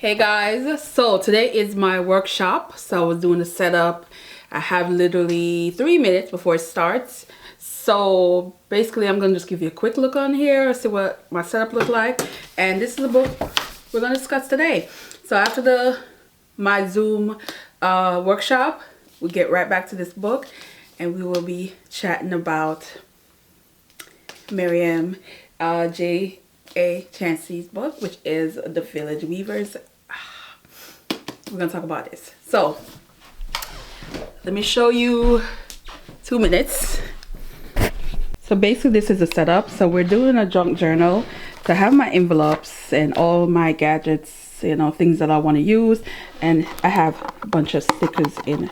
Hey guys, so today is my workshop. So I was doing the setup. I have literally 3 minutes before it starts. So basically I'm gonna just give you a quick look on here, see what my setup look like. And this is the book we're gonna discuss today. So after my Zoom workshop, we get right back to this book and we will be chatting about Myriam J.A. Chancy's book, which is The Village Weavers. We're gonna talk about this. So let me show you 2 minutes. So basically this is a setup. So we're doing a junk journal. So I have my envelopes and all my gadgets, you know, things that I want to use, and I have a bunch of stickers in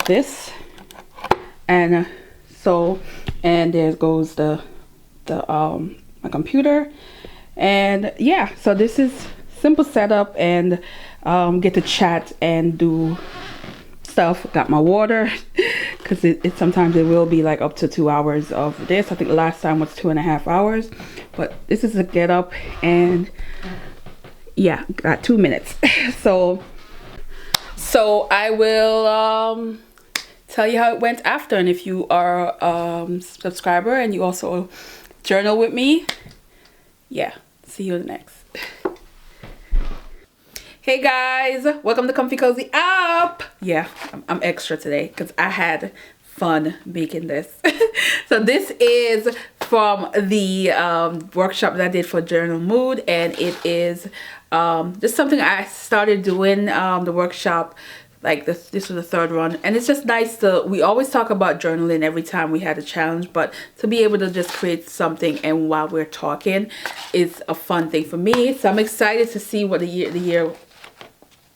this. And and there goes my computer. And yeah, so this is simple setup, and get to chat and do stuff. Got my water because it sometimes it will be like up to 2 hours of this. I think last time was 2.5 hours, but this is a get up, and yeah, got 2 minutes. so I will tell you how it went after, and if you are a subscriber and you also journal with me, yeah, see you in the next. Hey guys, welcome to Comfy Cozy Up. Yeah, I'm extra today because I had fun making this. So this is from the workshop that I did for Journal Mood, and it is just something I started doing the workshop. Like this was the third one, and it's just nice to, we always talk about journaling every time we had a challenge, but to be able to just create something and while we're talking is a fun thing for me. So I'm excited to see what the year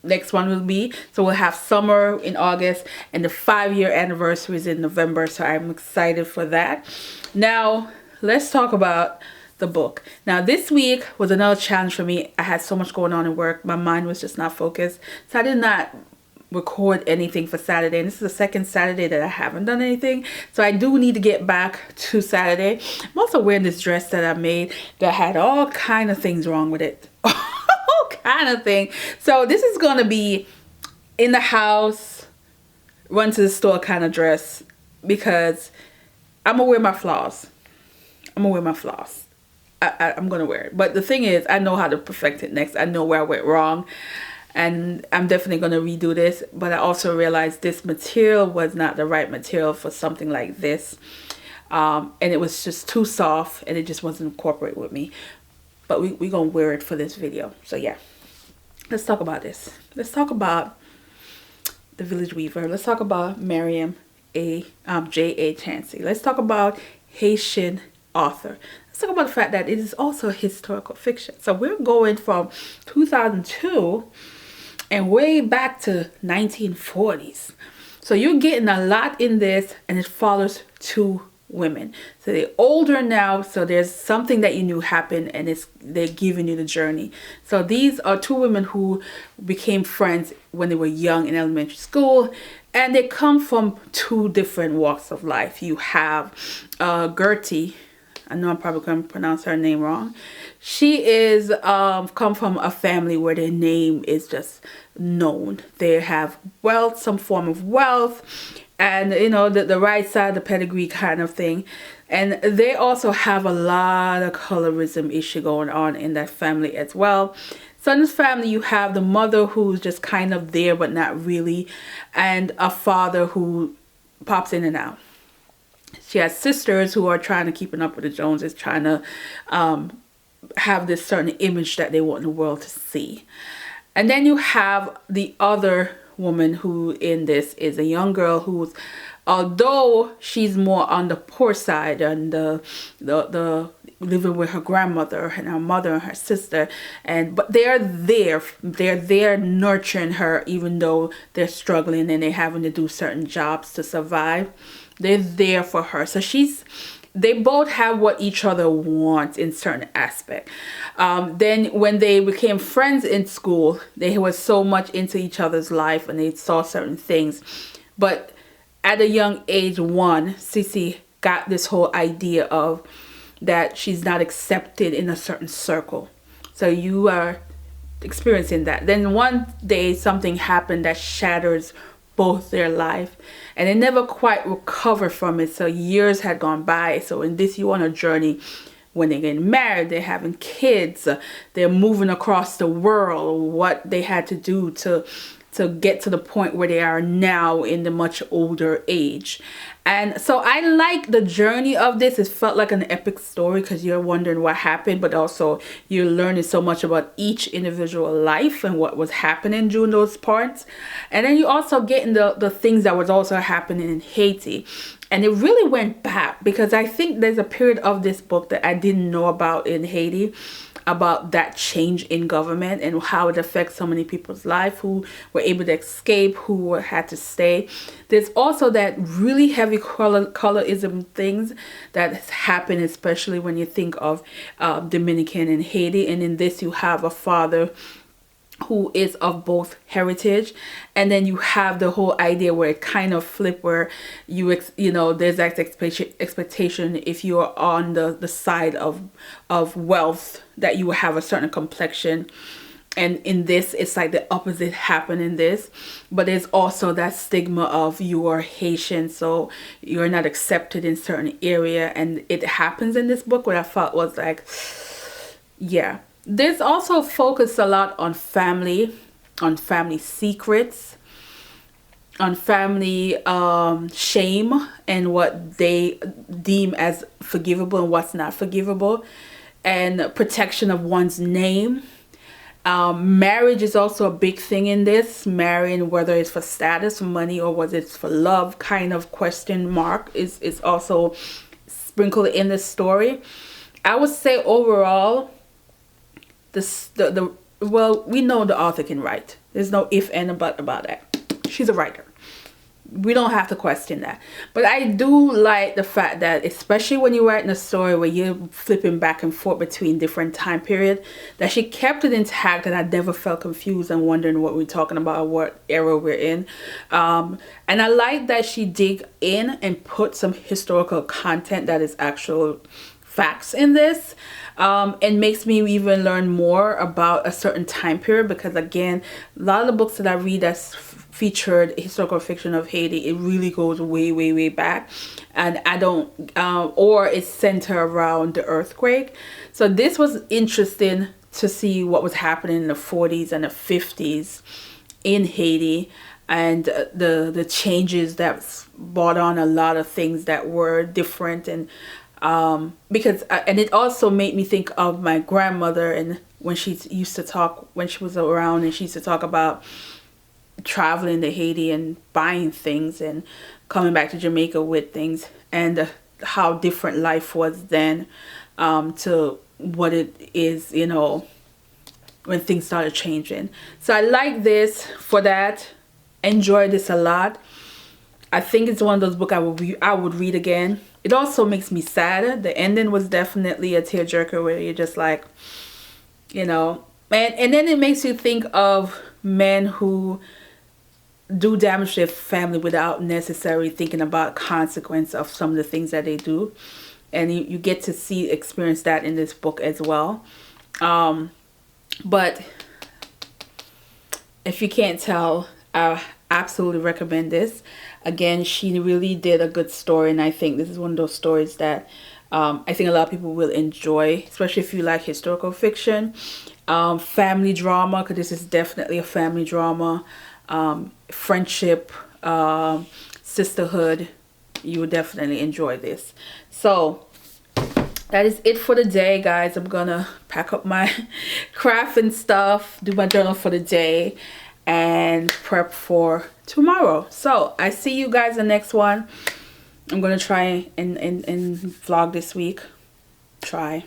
next one will be. So we'll have summer in August and the 5-year anniversary is in November, so I'm excited for that. Now let's talk about the book. Now this week was another challenge for me. I had so much going on in work, my mind was just not focused, so I did not record anything for Saturday, and this is the second Saturday that I haven't done anything, so I do need to get back to Saturday. I'm also wearing this dress that I made that had all kind of things wrong with it. All kind of thing. So this is gonna be in the house, run to the store kind of dress, because I'm gonna wear my flaws. I'm gonna wear my flaws. I'm gonna wear it, but the thing is, I know how to perfect it next. I know where I went wrong, and I'm definitely going to redo this. But I also realized this material was not the right material for something like this, and it was just too soft, and it just wasn't incorporated with me. But we're going to wear it for this video. So yeah, let's talk about this. Let's talk about The Village Weaver. Let's talk about Myriam J.A. Chancy. Let's talk about Haitian author. Let's talk about the fact that it is also historical fiction. So we're going from 2002 and way back to 1940s. So you're getting a lot in this, and it follows 2 women. So they're older now, so there's something that you knew happened, and they're giving you the journey. So these are 2 women who became friends when they were young in elementary school, and they come from 2 different walks of life. You have Gertie. I know I'm probably going to pronounce her name wrong. She is come from a family where their name is just known. They have wealth, some form of wealth, and you know, the right side, the pedigree kind of thing. And they also have a lot of colorism issue going on in that family as well. So in this family, you have the mother who's just kind of there but not really, and a father who pops in and out. She has sisters who are trying to keeping up with the Joneses, trying to have this certain image that they want the world to see. And then you have the other woman who in this is a young girl who's, although she's more on the poor side and the living with her grandmother and her mother and her sister, but they're there nurturing her, even though they're struggling and they're having to do certain jobs to survive. They're there for her. So they both have what each other wants in certain aspect. Then when they became friends in school, they were so much into each other's life and they saw certain things. But at a young age, Sissy got this whole idea of that she's not accepted in a certain circle. So you are experiencing that. Then one day something happened that shatters both their life, and they never quite recover from it. So years had gone by. So in this, you on a journey. When they're getting married, they're having kids, they're moving across the world, what they had to do to get to the point where they are now in the much older age. And so I like the journey of this. It felt like an epic story because you're wondering what happened, but also you're learning so much about each individual life and what was happening during those parts. And then you also getting the things that was also happening in Haiti. And it really went back, because I think there's a period of this book that I didn't know about in Haiti, about that change in government and how it affects so many people's life who were able to escape, who had to stay. There's also that really heavy colorism things that happen, especially when you think of Dominican and Haiti. And in this, you have a father who is of both heritage, and then you have the whole idea where it kind of flip, where you know, there's that expectation if you are on the side of wealth that you will have a certain complexion, and in this it's like the opposite happened in this. But there's also that stigma of you are Haitian, so you're not accepted in certain area, and it happens in this book. What I felt was like, yeah. There's also focus a lot on family secrets, on family shame, and what they deem as forgivable and what's not forgivable, and protection of one's name. Marriage is also a big thing in this. Marrying, whether it's for status, money, or whether it's for love, kind of question mark is also sprinkled in the story. I would say overall, well, we know the author can write. There's no if and a but about that. She's a writer. We don't have to question that. But I do like the fact that, especially when you're writing a story where you're flipping back and forth between different time periods, that she kept it intact, and I never felt confused and wondering what we're talking about, what era we're in. And I like that she dig in and put some historical content that is actual facts in this. It makes me even learn more about a certain time period, because again, a lot of the books that I read that's featured historical fiction of Haiti, it really goes way back, and I don't or it's centered around the earthquake. So this was interesting to see what was happening in the 40s and the 50s in Haiti, and the changes that brought on a lot of things that were different. And because and it also made me think of my grandmother, and when she used to talk, when she was around, and she used to talk about traveling to Haiti and buying things and coming back to Jamaica with things, and how different life was then to what it is, you know, when things started changing. So I like this for that. Enjoy this a lot. I think it's one of those books I would read again. It also makes me sad. The ending was definitely a tearjerker, where you're just like, you know, and then it makes you think of men who do damage to their family without necessarily thinking about consequence of some of the things that they do. And you get to experience that in this book as well. But if you can't tell, I absolutely recommend this. Again, she really did a good story, and I think this is one of those stories that I think a lot of people will enjoy, especially if you like historical fiction, family drama, because this is definitely a family drama, friendship, sisterhood. You will definitely enjoy this. So that is it for the day, guys. I'm gonna pack up my craft and stuff, do my journal for the day, and prep for tomorrow. So I see you guys in the next one. I'm gonna try and vlog this week. Try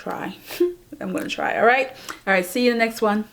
I'm gonna try. All right, see you in the next one.